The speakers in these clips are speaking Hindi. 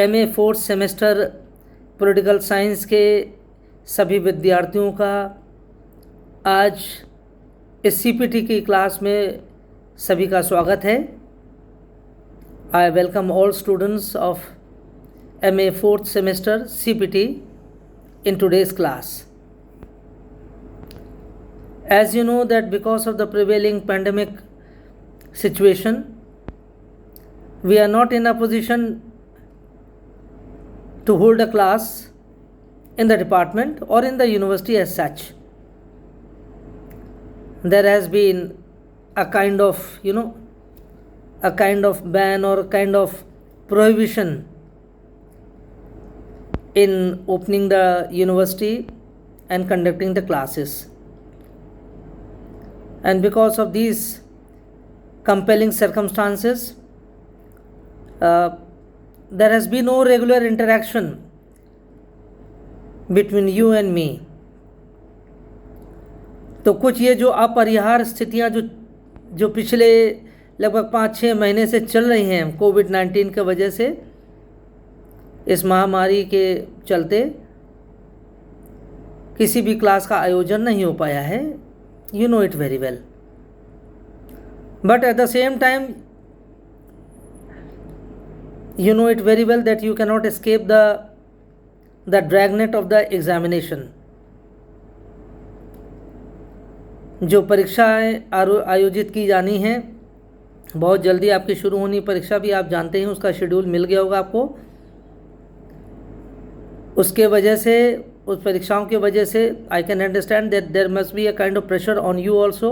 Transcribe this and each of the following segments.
MA fourth semester political science के सभी विद्यार्थियों का आज इस CPT की क्लास में सभी का स्वागत है। I welcome all students of MA fourth semester CPT in today's class. As you know that because of the prevailing pandemic situation, we are not in a position to hold a class in the department or in the university as such. There has been a kind of ban or a kind of prohibition in opening the university and conducting the classes. And because of these compelling circumstances, there has been no regular interaction between you and me. तो कुछ ये जो अपरिहार्य स्थितियाँ जो पिछले लगभग 5-6 महीने से चल रही हैं कोविड-19 की वजह से, इस महामारी के चलते किसी भी क्लास का आयोजन नहीं हो पाया है. You know it very well. But at the same time, you know it very well that you cannot escape the dragnet of the examination. जो परीक्षाएं आयोजित की जानी हैं, बहुत जल्दी आपकी शुरू होनी परीक्षा भी आप जानते हैं, उसका शेड्यूल मिल गया होगा आपको. उसके वजह से, उस परीक्षाओं की वजह से I can understand that there must be a kind of pressure on you also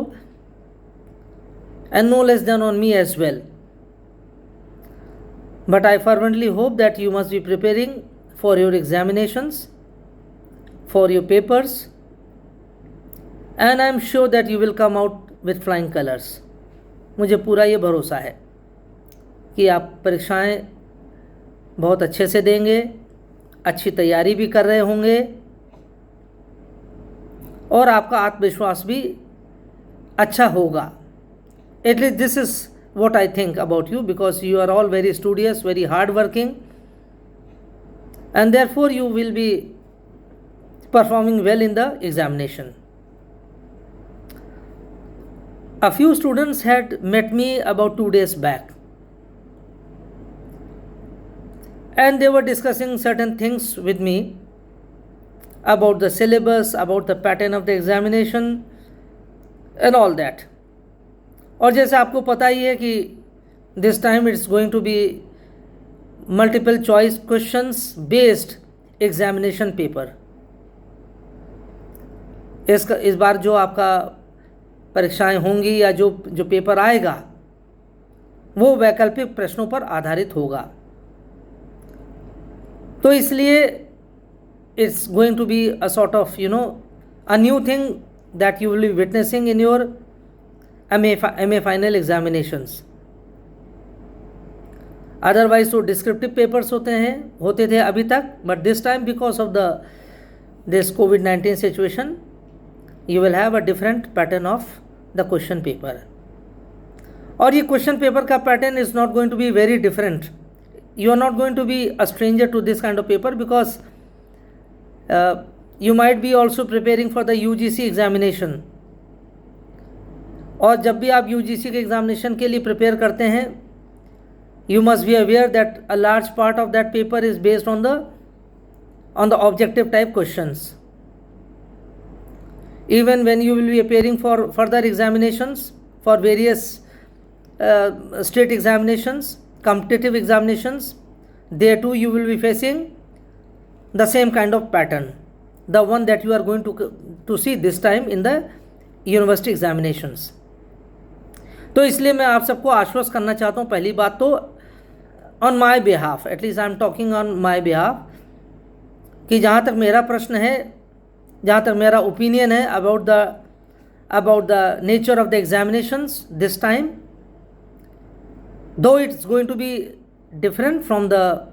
and no less than on me as well. But I fervently hope that you must be preparing for your examinations, for your papers, and I am sure that you will come out with flying colours. मुझे पूरा ये भरोसा है कि आप परीक्षाएं बहुत अच्छे से देंगे, अच्छी तैयारी भी कर रहे होंगे और आपका आत्मविश्वास भी अच्छा होगा. At least this is what I think about you, because you are all very studious, very hard working, and therefore you will be performing well in the examination. A few students had met me about 2 days back, and they were discussing certain things with me about the syllabus, about the pattern of the examination and all that. और जैसे आपको पता ही है कि this time it's going to be multiple choice questions based examination paper. इस बार जो आपका परीक्षाएं होंगी या जो पेपर आएगा वो वैकल्पिक प्रश्नों पर आधारित होगा. तो इसलिए it's going to be a sort of a new thing that you will be witnessing in your MA final examinations. Otherwise तो डिस्क्रिप्टिव पेपर्स होते थे अभी तक, but this time because of this कोविड-19 situation you will have a different pattern of the question paper. और ये question paper का pattern is not going to be very different. You are not going to be a stranger to this kind of paper because you might be also preparing for the UGC examination. और जब भी आप UGC के एग्जामिनेशन के लिए प्रिपेयर करते हैं, you must be aware that a large part of that paper is based on the objective type questions. Even when you will be appearing for further examinations, for various state examinations, competitive examinations, there too you will be facing the same kind of pattern, the one that you are going to see this time in the university examinations. तो इसलिए मैं आप सबको आश्वस्त करना चाहता हूँ, पहली बात तो on my behalf, at least I am talking on my behalf, कि जहाँ तक मेरा प्रश्न है, जहाँ तक मेरा ओपिनियन है about the nature of the examinations this time, though it's going to be different from the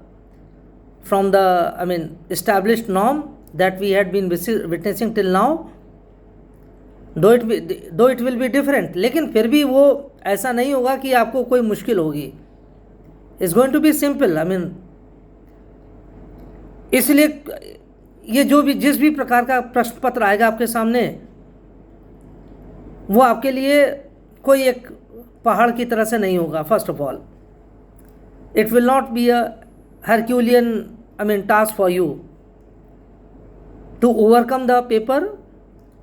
established norm that we had been witnessing till now, though it will be different, लेकिन फिर भी वो ऐसा नहीं होगा कि आपको कोई मुश्किल होगी. It's going to be simple. इसलिए ये जो भी जिस भी प्रकार का प्रश्न पत्र आएगा आपके सामने, वो आपके लिए कोई एक पहाड़ की तरह से नहीं होगा. First of all, it will not be a herculean task for you to overcome the paper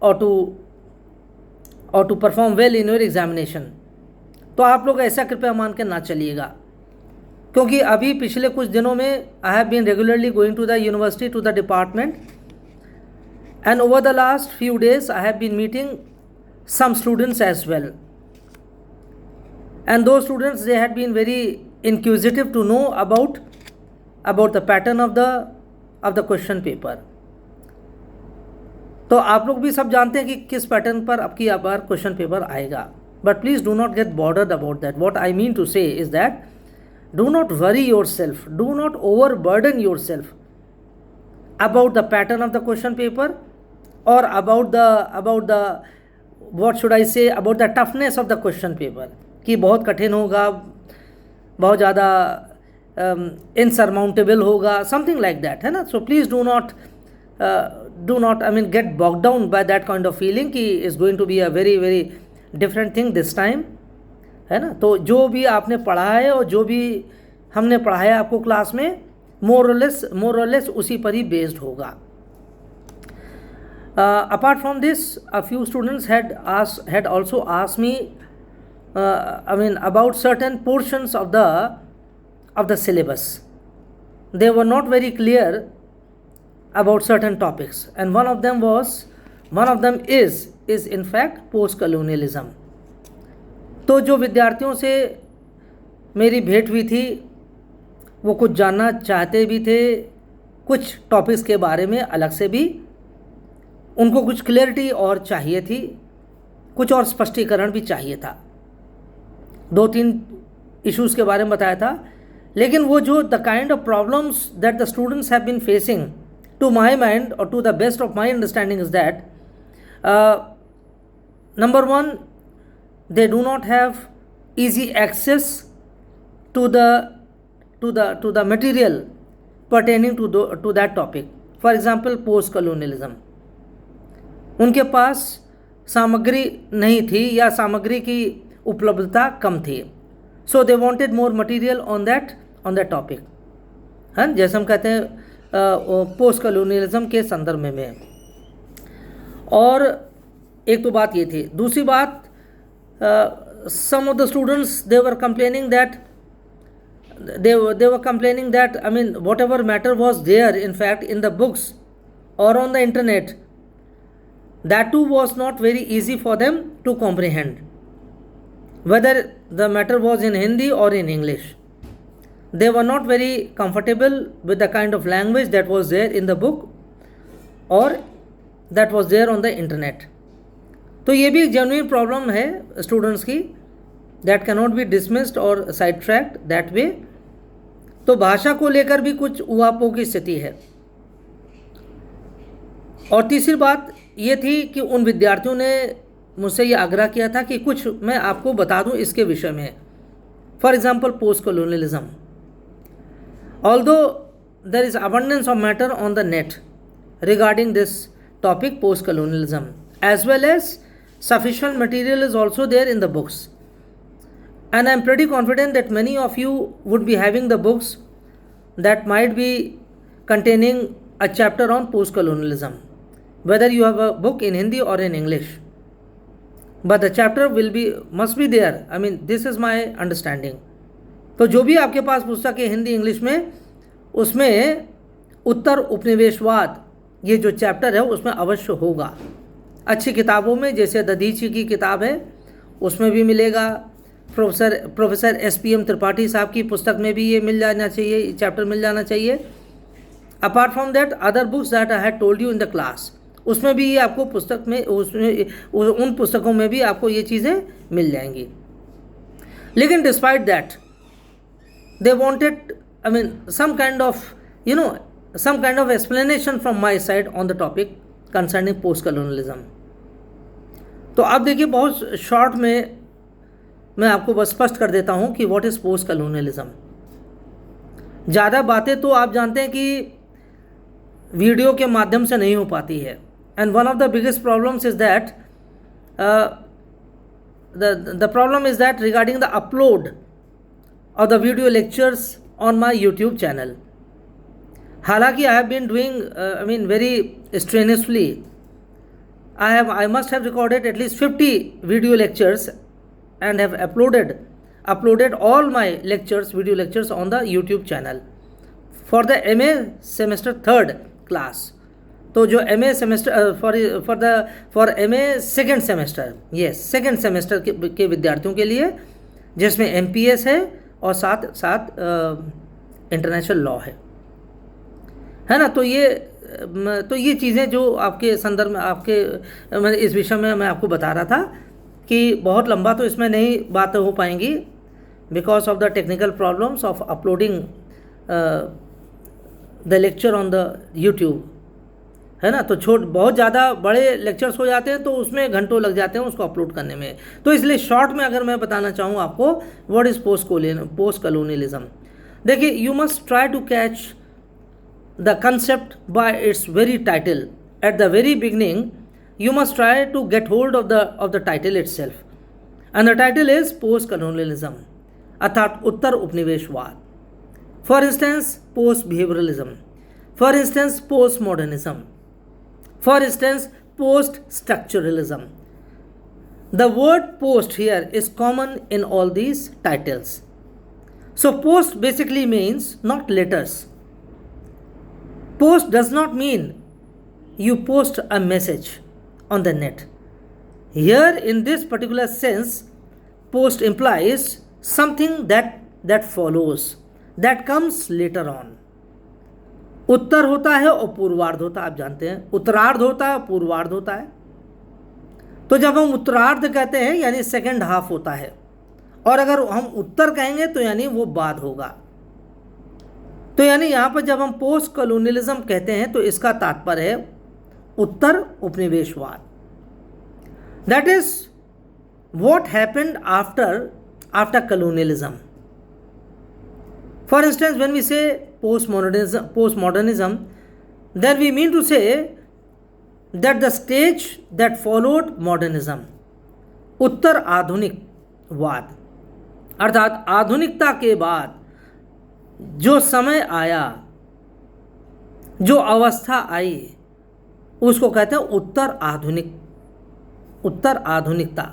or to perform well in your examination. तो आप लोग ऐसा कृपया मान के ना चलिएगा, क्योंकि अभी पिछले कुछ दिनों में I have been regularly going to the university, to the department, and over the last few days I have been meeting some students as well, and those students, they had been very inquisitive to know about the pattern of the question paper. तो आप लोग भी सब जानते हैं कि किस पैटर्न पर आपकी बार क्वेश्चन पेपर आएगा, but please do not get bothered about that. What I mean to say is that do not worry yourself, do not overburden yourself about the pattern of the question paper or about the what should I say, about the toughness of the question paper, कि बहुत कठिन होगा, बहुत ज़्यादा insurmountable होगा, something like that, है ना. So please do not get bogged down by that kind of feeling कि it's going to be a very very different thing this time, है ना. तो जो भी आपने पढ़ा है और जो भी हमने पढ़ाया आपको क्लास में, more or less उसी पर ही based होगा. Apart from this, a few students had also asked me about certain portions of the syllabus. They were not very clear about certain topics, and one of them is in fact post colonialism. तो जो विद्यार्थियों से मेरी भेंट हुई थी, वो कुछ जानना चाहते भी थे, कुछ टॉपिक्स के बारे में अलग से भी उनको कुछ क्लैरिटी और चाहिए थी, कुछ और स्पष्टीकरण भी चाहिए था. 2-3 इश्यूज़ के बारे में बताया था, लेकिन वो जो the kind of problems that the students have been facing, to my mind और to the best of my understanding is that number 1, they do not have easy access to the material pertaining to that topic. For example, post colonialism, उनके पास सामग्री नहीं थी या सामग्री की उपलब्धता कम थी. So they wanted more material on that topic, हाँ, जैसे हम कहते हैं पोस्ट कॉलोनियलिज्म के संदर्भ में. और एक तो बात ये थी. दूसरी बात, some of the students, they were complaining that whatever matter was there in fact in the books or on the internet, that too was not very easy for them to comprehend, whether the matter was in Hindi or in English. They were not very comfortable with the kind of language that was there in the book or that was there on the internet. तो ये भी genuine problem है students की, that cannot be dismissed or sidetracked that way. तो भाषा को लेकर भी कुछ उहापोह की स्थिति है. और तीसरी बात ये थी कि उन विद्यार्थियों ने मुझसे ये आग्रह किया था कि कुछ मैं आपको बता दूं इसके विषय में. For example, post colonialism, although there is abundance of matter on the net regarding this topic post colonialism, as well as sufficient material is also there in the books, and I am pretty confident that many of you would be having the books that might be containing a chapter on post colonialism, whether you have a book in Hindi or in English, but the chapter must be there. This is my understanding. तो जो भी आपके पास पुस्तक है हिंदी इंग्लिश में, उसमें उत्तर उपनिवेशवाद ये जो चैप्टर है उसमें अवश्य होगा. अच्छी किताबों में, जैसे दधीची की किताब है उसमें भी मिलेगा, प्रोफेसर SPM त्रिपाठी साहब की पुस्तक में भी ये मिल जाना चाहिए, चैप्टर मिल जाना चाहिए. Apart from that, other books that I had told you in the class, उसमें भी ये आपको पुस्तक में, उसमें उन पुस्तकों में भी आपको ये चीज़ें मिल जाएंगी. लेकिन despite that they wanted some kind of explanation from my side on the topic concerning post colonialism. तो अब देखिए, बहुत शॉर्ट में मैं आपको बस स्पष्ट कर देता हूँ कि व्हाट इज़ पोस्ट कॉलोनियलिज्म. ज़्यादा बातें तो आप जानते हैं कि वीडियो के माध्यम से नहीं हो पाती है। And one of the biggest problems is that the problem is that regarding the upload of the video lectures on my YouTube channel. हालांकि I have been doing very strenuously. I must have recorded at least 50 video lectures and have uploaded all my video lectures on the YouTube channel for the MA semester 3rd class. तो जो MA semester for MA second semester, yes second semester के विद्यार्थियों के लिए, जिसमें MPS है और साथ इंटरनेशनल लॉ है ना। तो ये चीज़ें जो आपके संदर्भ में मैं इस विषय में मैं आपको बता रहा था कि बहुत लंबा तो इसमें नहीं बातें हो पाएंगी because of the technical problems of uploading the lecture on the YouTube, है ना। तो बहुत ज़्यादा बड़े लेक्चर्स हो जाते हैं तो उसमें घंटों लग जाते हैं उसको अपलोड करने में। तो इसलिए शॉर्ट में अगर मैं बताना चाहूँ आपको व्हाट इज़ पोस्ट कलोनियलिज्म, देखिए you must try to catch the concept by its very title at the very beginning. You must try to get hold of the title itself, and the title is post colonialism, अर्थात उत्तर उपनिवेशवाद। For instance post behaviouralism, for instance post modernism, for instance post structuralism. The word post here is common in all these titles. So post basically means not letters. Post does not mean you post a message on the net. Here in this particular sense, post implies something that follows, that comes later on. उत्तर होता है और पूर्वार्ध होता है, आप जानते हैं उत्तरार्ध होता है, पूर्वार्ध होता है। तो जब हम उत्तरार्ध कहते हैं यानी सेकंड हाफ होता है, और अगर हम उत्तर कहेंगे तो यानी वो बाद होगा। तो यानी यहाँ पर जब हम पोस्ट कलोनियलिज्म कहते हैं तो इसका तात्पर्य है उत्तर उपनिवेशवाद। That is what happened after colonialism. For instance, when we say postmodernism, then we mean to say that the stage that followed modernism, उत्तर आधुनिकवाद, अर्थात आधुनिकता के बाद जो समय आया, जो अवस्था आई, उसको कहते हैं उत्तर आधुनिकता।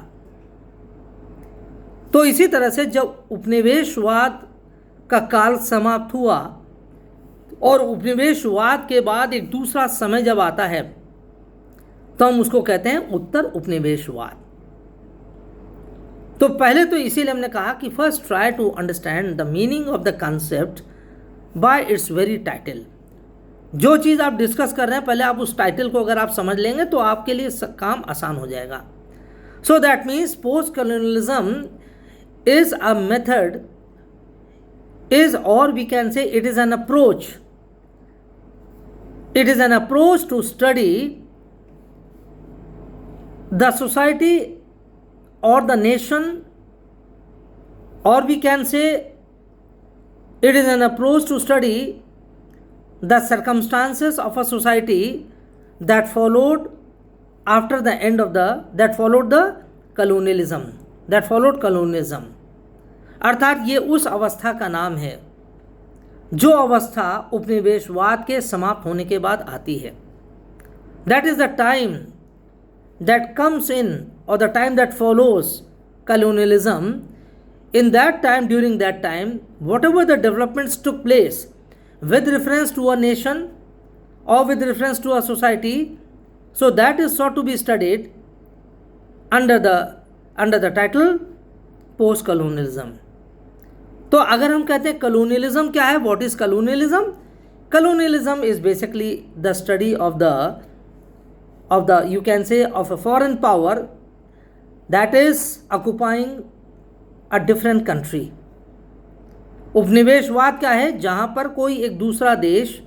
तो इसी तरह से जब उपनिवेशवाद का काल समाप्त हुआ और उपनिवेशवाद के बाद एक दूसरा समय जब आता है तो हम उसको कहते हैं उत्तर उपनिवेशवाद। तो पहले तो इसीलिए हमने कहा कि first try to understand the meaning of the concept by its very title. जो चीज़ आप डिस्कस कर रहे हैं पहले आप उस टाइटल को अगर आप समझ लेंगे तो आपके लिए काम आसान हो जाएगा। So that means post colonialism is a method, is, or we can say it is an approach. It is an approach to study the society or the nation, or we can say it is an approach to study the circumstances of a society that followed after the end of that followed colonialism. अर्थात ये उस अवस्था का नाम है जो अवस्था उपनिवेशवाद के समाप्त होने के बाद आती है। That is the time that comes in और the time that follows colonialism. In that time, during that time, whatever the developments took place with reference to a nation or with reference to a society, so that is sought to be studied under the title post colonialism. तो अगर हम कहते हैं colonialism क्या है, what is colonialism? Colonialism is basically the study of the you can say of a foreign power that is occupying a different country. उपनिवेशवाद क्या है, जहाँ पर कोई एक दूसरा देश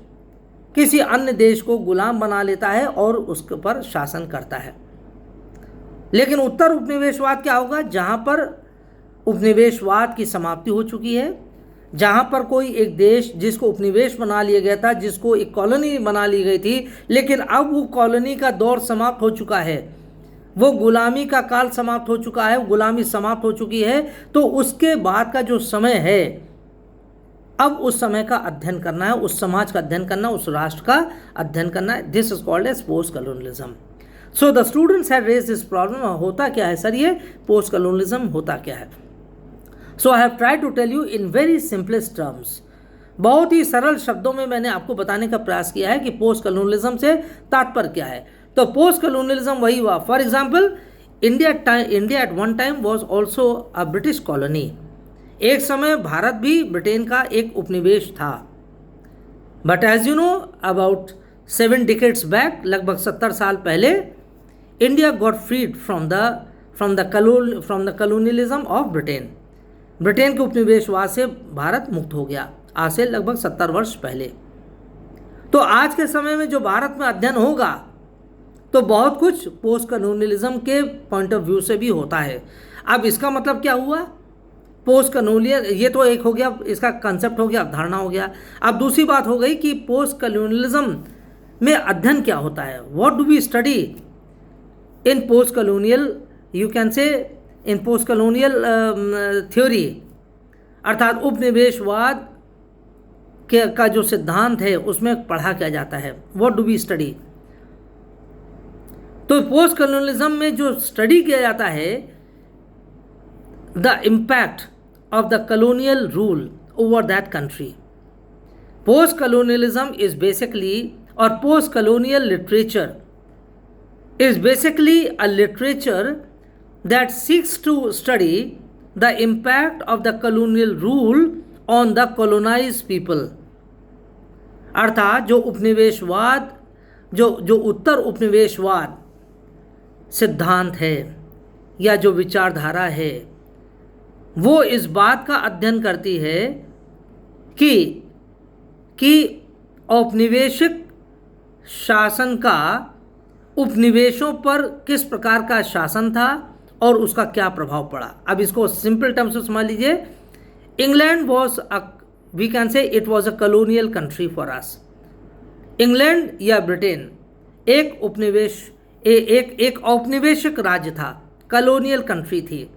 किसी अन्य देश को गुलाम बना लेता है और उसके पर शासन करता है. लेकिन उत्तर उपनिवेशवाद क्या होगा, जहाँ पर उपनिवेशवाद की समाप्ति हो चुकी है, जहाँ पर कोई एक देश जिसको उपनिवेश बना लिया गया था, जिसको एक कॉलोनी बना ली गई थी, लेकिन अब वो कॉलोनी का दौर समाप्त हो चुका है, वो गुलामी का काल समाप्त हो चुका है, गुलामी समाप्त हो चुकी है, तो उसके बाद का जो समय है, अब उस समय का अध्ययन करना है, उस समाज का अध्ययन करना, उस राष्ट्र का अध्ययन करना है। This is called as post colonialism. So the students had raised this problem. होता क्या है सर, ये पोस्ट कॉलोनियलिज्म होता क्या है? So I have tried to tell you in very simplest terms. बहुत ही सरल शब्दों में मैंने आपको बताने का प्रयास किया है कि पोस्ट कॉलोनियलिज्म से तात्पर्य क्या है। तो पोस्ट कॉलोनियलिज्म वही हुआ, for example India at one time was also a British colony. एक समय भारत भी ब्रिटेन का एक उपनिवेश था। But as you know, about 7 decades back, लगभग 70 साल पहले, India got freed from the colonialism of Britain. Britain के उपनिवेशवाद से भारत मुक्त हो गया, आज से लगभग 70 वर्ष पहले। तो आज के समय में जो भारत में अध्ययन होगा, तो बहुत कुछ पोस्ट कॉलोनियलिज्म के पॉइंट ऑफ व्यू से भी होता है। अब इसका मतलब क्या हुआ? पोस्ट कॉलोनियल, ये तो एक हो गया, इसका कंसेप्ट हो गया, अवधारणा हो गया। अब दूसरी बात हो गई कि पोस्ट कॉलोनियलिज्म में अध्ययन क्या होता है। What do we study in post colonial, you can say in post colonial theory, अर्थात उपनिवेशवाद का जो सिद्धांत है उसमें पढ़ा क्या जाता है। What do we study? तो पोस्ट कॉलोनियलिज्म में जो स्टडी किया जाता है, the impact of the colonial rule over that country. Post colonialism is basically, और post colonial literature is basically a literature that seeks to study the impact of the colonial rule on the colonized people। अर्थात जो उपनिवेशवाद, जो उत्तर उपनिवेशवाद सिद्धांत है या जो विचारधारा है, वो इस बात का अध्ययन करती है कि औपनिवेशिक शासन का उपनिवेशों पर किस प्रकार का शासन था और उसका क्या प्रभाव पड़ा। अब इसको सिंपल टर्म्स में समझ लीजिए। England was we can say it was a colonial country for us. England या ब्रिटेन एक औपनिवेशिक राज्य था, कॉलोनियल कंट्री थी।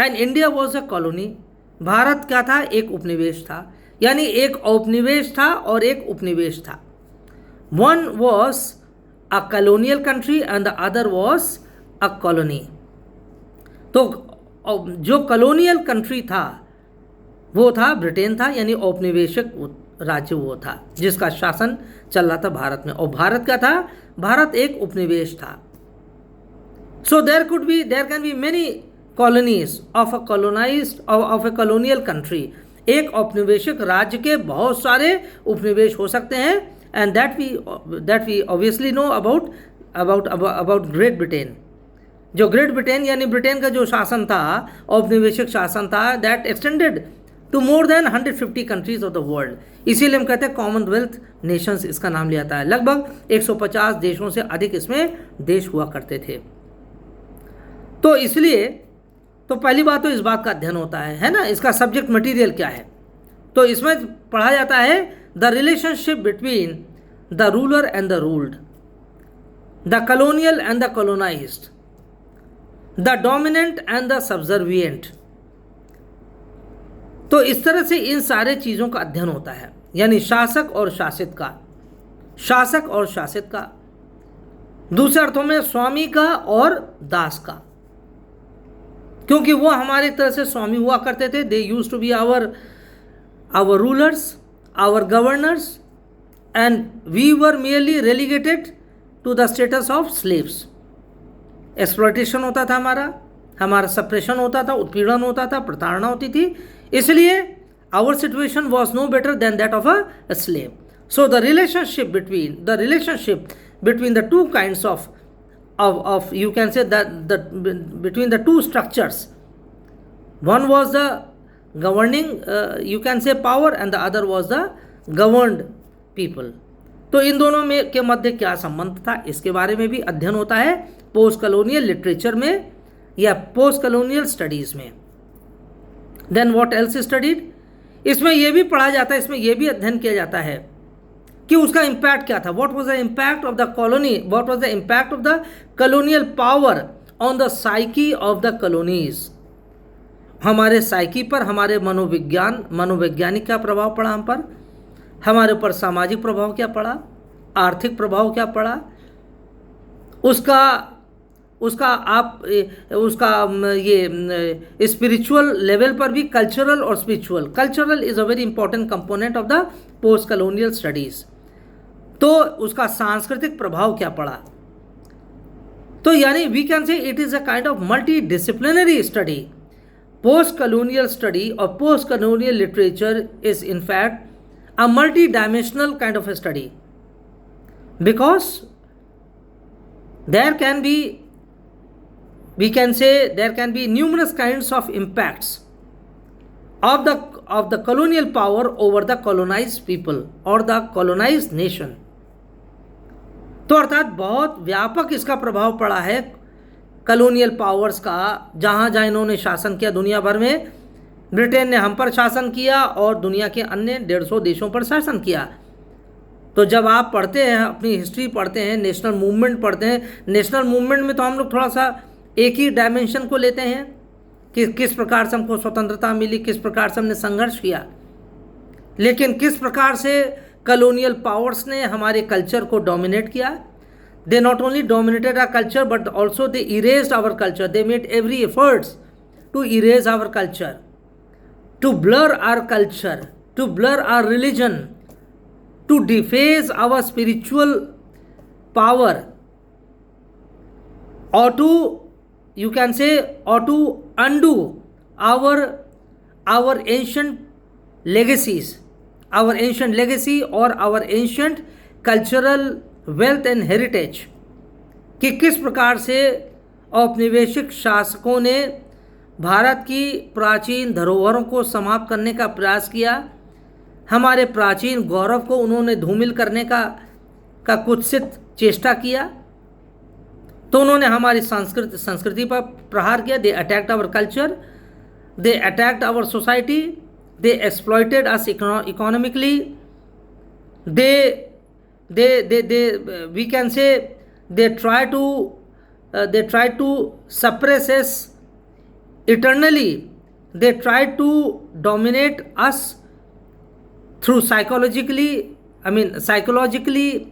And India was a colony. भारत क्या था? एक उपनिवेश था। यानी एक औपनिवेश था और एक उपनिवेश था। One was a colonial country and the other was a colony। तो जो कॉलोनियल कंट्री था वो था ब्रिटेन था, यानी औपनिवेशिक राज्य वो था जिसका शासन चल रहा था भारत में। और भारत क्या था? भारत एक उपनिवेश था। So there can be many colonies of a colonial country. एक औपनिवेशिक राज्य के बहुत सारे उपनिवेश हो सकते हैं। And that we obviously know about Great Britain। जो ग्रेट ब्रिटेन यानी ब्रिटेन का जो शासन था, औपनिवेशिक शासन था, that extended to more than 150 countries of the world। इसीलिए हम कहते हैं कॉमनवेल्थ नेशंस इसका नाम लिया जाता है। लगभग 150 देशों से अधिक इसमें देश हुआ करते थे। तो इसलिए तो पहली बात तो इस बात का अध्ययन होता है ना, इसका सब्जेक्ट मटेरियल क्या है। तो इसमें पढ़ा जाता है the relationship between the ruler and the ruled, the colonial and the colonized, the dominant and the subservient। तो इस तरह से इन सारे चीज़ों का अध्ययन होता है, यानी शासक और शासित का, शासक और शासित का, दूसरे अर्थों में स्वामी का और दास का, क्योंकि वो हमारे तरह से स्वामी हुआ करते थे। They used to be our rulers, our governors, and we were merely relegated to the status of slaves। Exploitation होता था, हमारा सप्रेशन होता था, उत्पीड़न होता था, प्रताड़ना होती थी। इसलिए our situation was no better than that of a slave। So the relationship between the two kinds of you can say that between the two structures, one was the governing you can say power and the other was the governed people। तो इन दोनों में के मध्य क्या संबंध था, इसके बारे में भी अध्ययन होता है पोस्ट कॉलोनियल लिटरेचर में या पोस्ट कॉलोनियल स्टडीज में। Then what else studied? इसमें यह भी पढ़ा जाता है, इसमें यह भी अध्ययन किया जाता है कि उसका इम्पैक्ट क्या था, what was the impact of the colony, what was the impact of the colonial power on the psyche of the colonies. हमारे साइकी पर, हमारे मनोवैज्ञानिक क्या प्रभाव पड़ा हम पर, हमारे ऊपर सामाजिक प्रभाव क्या पड़ा, आर्थिक प्रभाव क्या पड़ा, ये स्पिरिचुअल लेवल पर भी, कल्चरल और spiritual. Cultural is a very important component of the post colonial studies. तो उसका सांस्कृतिक प्रभाव क्या पड़ा, तो यानी we can say it is a kind of multi disciplinary study. Post colonial study और post colonial literature is in fact a multi dimensional kind of a study, because there can be, we can say there can be numerous kinds of impacts of the colonial power over the colonized people or the colonized nation। तो अर्थात बहुत व्यापक इसका प्रभाव पड़ा है कॉलोनियल पावर्स का, जहाँ जहाँ इन्होंने शासन किया दुनिया भर में। ब्रिटेन ने हम पर शासन किया और दुनिया के अन्य 150 देशों पर शासन किया। तो जब आप पढ़ते हैं, अपनी हिस्ट्री पढ़ते हैं, नेशनल मूवमेंट पढ़ते हैं, नेशनल मूवमेंट में तो हम लोग थोड़ा सा एक ही डायमेंशन को लेते हैं कि किस प्रकार से हमको स्वतंत्रता मिली, किस प्रकार से हमने संघर्ष किया, लेकिन किस प्रकार से कॉलोनियल पावर्स ने हमारे कल्चर को डोमिनेट किया। They not only dominated our culture but also they erased our culture. They made every efforts to erase our culture, to blur our culture, to blur our religion, to deface our spiritual power, or to, you can say, or to undo our ancient legacies, our ancient legacy or our ancient cultural wealth and heritage। कि किस प्रकार से औपनिवेशिक शासकों ने भारत की प्राचीन धरोहरों को समाप्त करने का प्रयास किया, हमारे प्राचीन गौरव को उन्होंने धूमिल करने का कुत्सित चेष्टा किया। तो उन्होंने हमारी संस्कृति पर प्रहार किया। They attacked our culture, they attacked our society, they exploited us economically, we can say they try to suppress us eternally, they try to dominate us through psychologically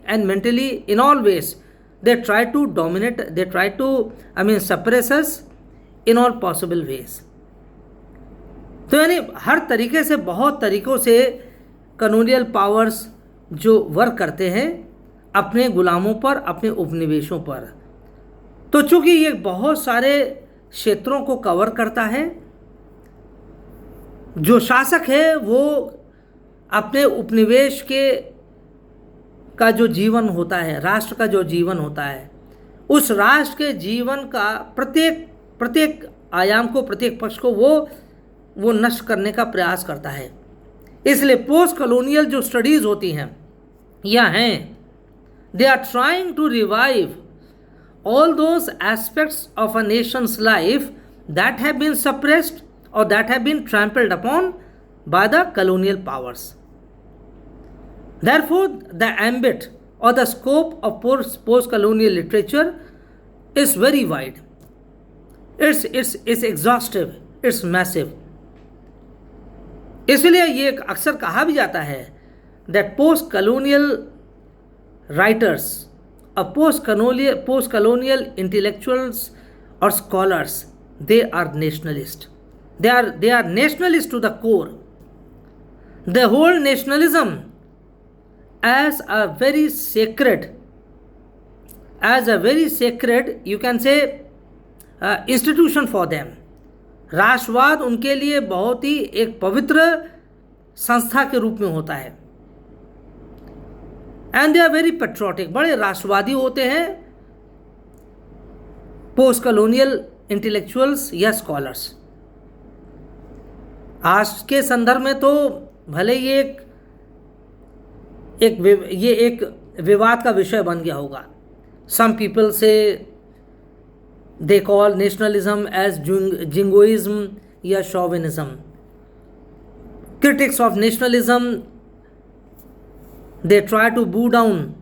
and mentally, in all ways they try to dominate, they try to suppress us in all possible ways। तो यानी हर तरीके से, बहुत तरीक़ों से कॉलोनियल पावर्स जो वर्क करते हैं अपने गुलामों पर, अपने उपनिवेशों पर। तो चूंकि ये बहुत सारे क्षेत्रों को कवर करता है, जो शासक है वो अपने उपनिवेश का जो जीवन होता है, राष्ट्र का जो जीवन होता है, उस राष्ट्र के जीवन का प्रत्येक आयाम को, प्रत्येक पक्ष को वो नष्ट करने का प्रयास करता है। इसलिए पोस्ट कॉलोनियल जो स्टडीज़ होती हैं या हैं, they are trying to revive all those aspects of a nation's life that have been suppressed और that have been trampled upon by the colonial powers। Therefore, the ambit or the scope of post-colonial literature is very wide. It's exhaustive, it's massive। इसलिए ये अक्सर कहा भी जाता है that post-colonial writers or post-colonial intellectuals or scholars, they are nationalist। They are nationalist to the core। They hold nationalism as a very sacred, you can say, institution for them। राष्ट्रवाद उनके लिए बहुत ही एक पवित्र संस्था के रूप में होता है। And they are very patriotic, बड़े राष्ट्रवादी होते हैं पोस्ट कॉलोनियल इंटेलेक्चुअल्स या स्कॉलर्स। आज के संदर्भ में तो भले ये एक विवाद का विषय बन गया होगा। Some people say they call nationalism as jingoism या chauvinism. critics of nationalism, they try to boo down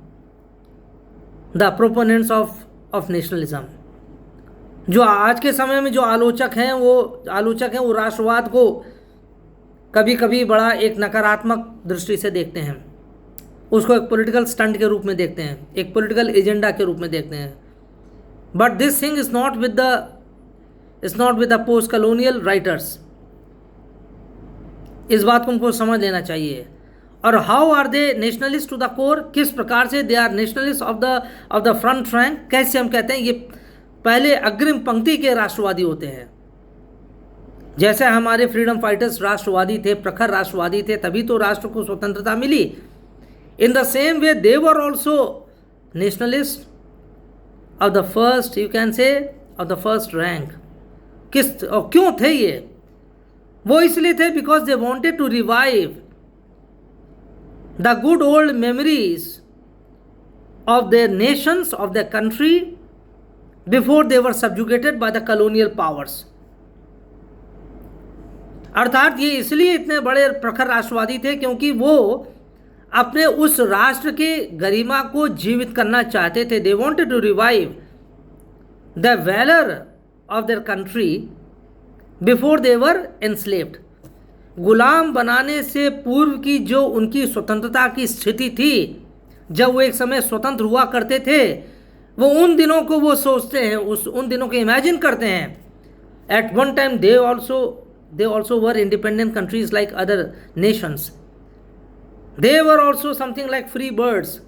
the proponents of nationalism. जो आज के समय में जो आलोचक हैं वो राष्ट्रवाद को कभी कभी बड़ा एक नकारात्मक दृष्टि से देखते हैं, उसको एक पॉलिटिकल स्टंट के रूप में देखते हैं, एक पॉलिटिकल एजेंडा के रूप में देखते हैं. But this thing is not with the post colonial writers. इस बात को हमको समझ लेना चाहिए. और how are they nationalist to the core, किस प्रकार से they are nationalist of the front rank. कैसे हम कहते हैं ये पहले अग्रिम पंक्ति के राष्ट्रवादी होते हैं. जैसे हमारे फ्रीडम फाइटर्स राष्ट्रवादी थे, प्रखर राष्ट्रवादी थे, तभी तो राष्ट्र को स्वतंत्रता मिली. In the same way they were also nationalist of the first, you can say of the first rank. किस और क्यों थे ये? वो इसलिए थे because they wanted to revive the good old memories of their nations, of their country before they were subjugated by the colonial powers. अर्थात ये इसलिए इतने बड़े प्रखर राष्ट्रवादी थे क्योंकि वो अपने उस राष्ट्र की गरिमा को जीवित करना चाहते थे. They wanted to revive the valour of their country before they were enslaved. गुलाम बनाने से पूर्व की जो उनकी स्वतंत्रता की स्थिति थी, जब वो एक समय स्वतंत्र हुआ करते थे, वो उन दिनों को वो सोचते हैं, उन दिनों को इमेजिन करते हैं. At one time they also were independent countries like other nations. They were also something like free birds,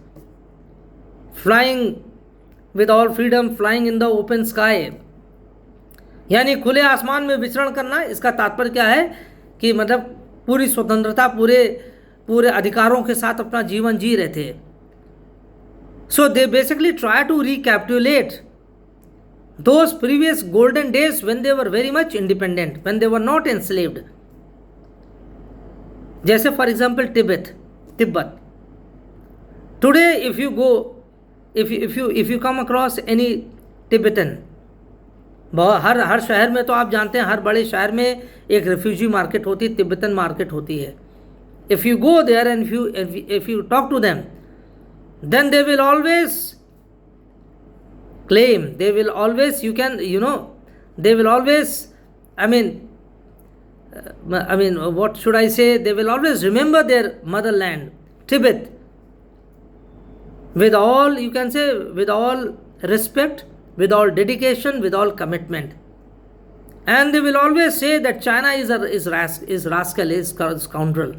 flying with all freedom, flying in the open sky. यानी खुले आसमान में विचरण करना. इसका तात्पर्य क्या है कि मतलब पूरी स्वतंत्रता, पूरे अधिकारों के साथ अपना जीवन जी रहे थे. So they basically try to recapitulate those previous golden days when they were very much independent, when they were not enslaved. जैसे for example Tibet. Today if you go, if you come across any Tibetan, हर शहर में तो आप जानते हैं, हर बड़े शहर में एक रिफ्यूजी मार्केट होती है, तिब्बतन मार्केट होती है. If you go there and if you talk to them, then they will always claim, they will always, they will always, what should I say, they will always remember their motherland, Tibet, with all, you can say, with all respect, with all dedication, with all commitment. And they will always say that China is rascal, is scoundrel.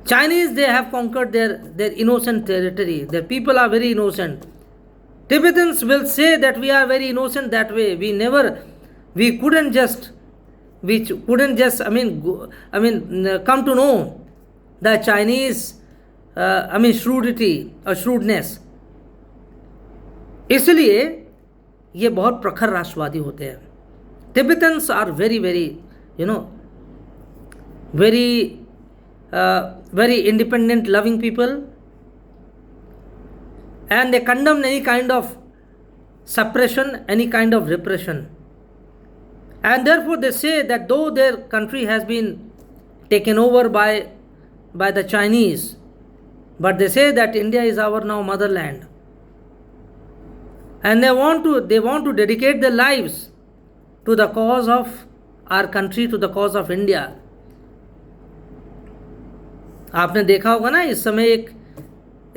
Chinese, they have conquered their innocent territory. Their people are very innocent. Tibetans will say that we are very innocent that way. We couldn't just come to know the Chinese, shrewdness. इसलिए ये बहुत प्रखर राष्ट्रवादी होते हैं. Tibetans are very, very, very independent, loving people, and they condemn any kind of suppression, any kind of repression. And therefore they say that though their country has been taken over by the Chinese, but they say that India is our now motherland. And they want to dedicate their lives to the cause of our country, to the cause of India. आपने देखा होगा ना, इस समय एक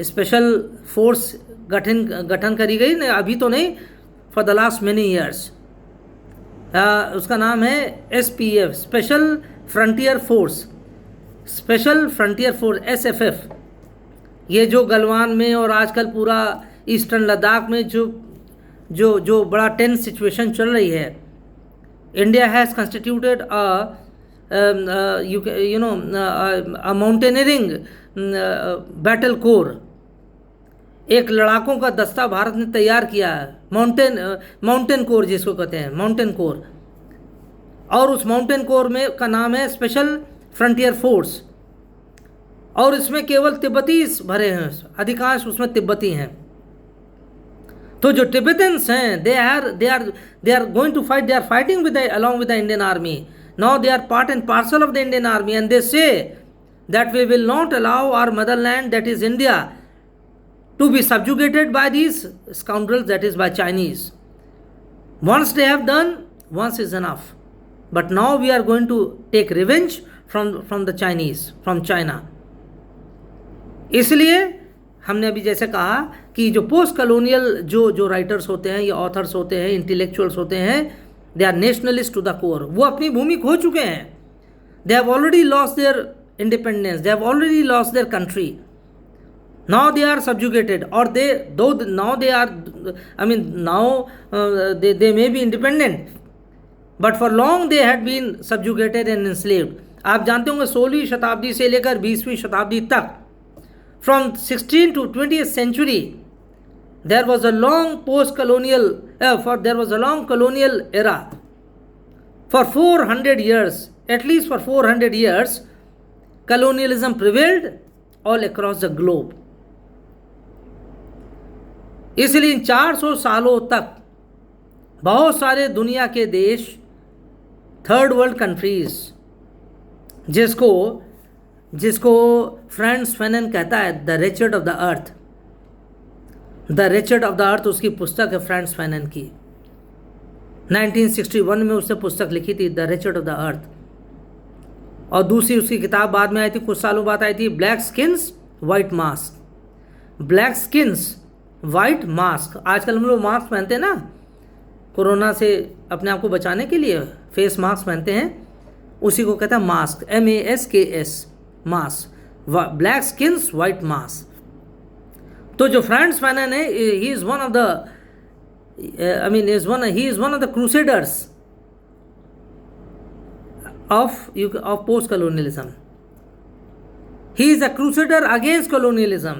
स्पेशल फोर्स गठन करी गई, नहीं अभी तो नहीं, for the last many years. उसका नाम है SPF, special frontier force, SFF. ये जो गलवान में और आजकल पूरा ईस्टर्न लद्दाख में जो बड़ा टेंस सिचुएशन चल रही है, India has constituted a mountaineering battle core. एक लड़ाकों का दस्ता भारत ने तैयार किया है, माउंटेन कोर जिसको कहते हैं, माउंटेन कोर. और उस माउंटेन कोर में का नाम है स्पेशल फ्रंटियर फोर्स. और इसमें केवल तिब्बती भरे हैं, अधिकांश उसमें तिब्बती हैं. तो जो टिबेटन्स हैं, they are going to fight, they are fighting along with the Indian army. Now they are part and parcel of the Indian army, and they say that we will not allow our motherland, that is India, to be subjugated by these scoundrels, that is by Chinese. Once they have done, once is enough. But now we are going to take revenge from the Chinese, from China. इसलिए हमने अभी जैसे कहा कि जो पोस्ट कलोनियल जो राइटर्स होते हैं या ऑथर्स होते हैं, इंटेलेक्चुअल्स होते हैं, they are nationalist to the core. वो अपनी भूमि खो चुके हैं. They have already lost their independence, they have already lost their country. Now they are subjugated, or now they may be independent, but for long they had been subjugated and enslaved. आप जानते होंगे 16वीं शताब्दी से लेकर 20वीं शताब्दी तक, from 16th to 20th century, there was a long colonial era. For 400 years, at least for 400 years, colonialism prevailed all across the globe. इसलिए इन 400 सालों तक बहुत सारे दुनिया के देश, थर्ड वर्ल्ड कंट्रीज, जिसको फ्रांस फैनन कहता है the रेचर्ड of the earth. The रेचर्ड of the earth उसकी पुस्तक है फ्रांस फैनन की. 1961 में उसने पुस्तक लिखी थी द रेचर्ड ऑफ द अर्थ. और दूसरी उसकी किताब बाद में आई थी, कुछ सालों बाद आई थी, black skins white mask. Black skins white mask. आजकल हम लोग मास्क पहनते हैं ना, कोरोना से अपने आप को बचाने के लिए फेस मास्क पहनते हैं, उसी को कहता है mask, MASKS, mask. Black skins white mask. तो जो फ्रांस फैनन है, he is one of the crusaders of post-colonialism. He is a crusader against colonialism,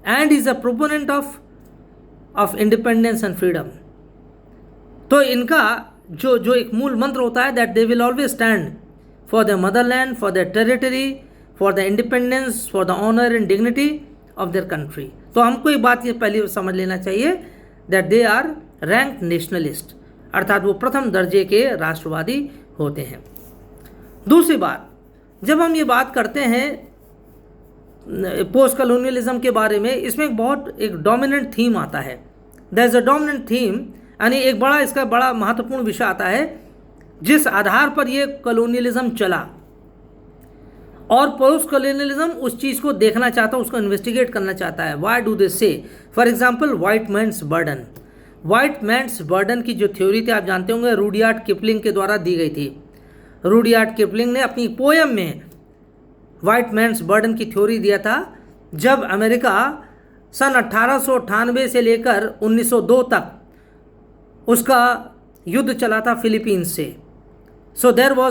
and he is a proponent of independence and freedom. तो इनका जो एक मूल मंत्र होता है, that they will always stand for their motherland, for their territory, for the independence, for the honor and dignity of their country. तो हमको एक बात ये पहले समझ लेना चाहिए, that they are ranked nationalist, अर्थात वो प्रथम दर्जे के राष्ट्रवादी होते हैं. दूसरी बात, जब हम ये बात करते हैं पोस्ट कलोनियलिज्म के बारे में, इसमें एक डोमिनेंट थीम आता है. There is a dominant theme, यानी इसका बड़ा महत्वपूर्ण विषय आता है जिस आधार पर ये कलोनियलिज्म चला. और पोस्ट कलोनियलिज्म उस चीज़ को देखना चाहता है, उसको इन्वेस्टिगेट करना चाहता है. Why do they say? For example, white man's burden. White man's burden की जो थ्योरी थी, आप जानते होंगे, रूडयार्ड किपलिंग के द्वारा दी गई थी. रूडयार्ड किपलिंग ने अपनी पोयम में व्हाइट मैन्स बर्डन की थ्योरी दिया था, जब अमेरिका सन 1898 से लेकर 1902 तक उसका युद्ध चला था फिलीपींस से. So there was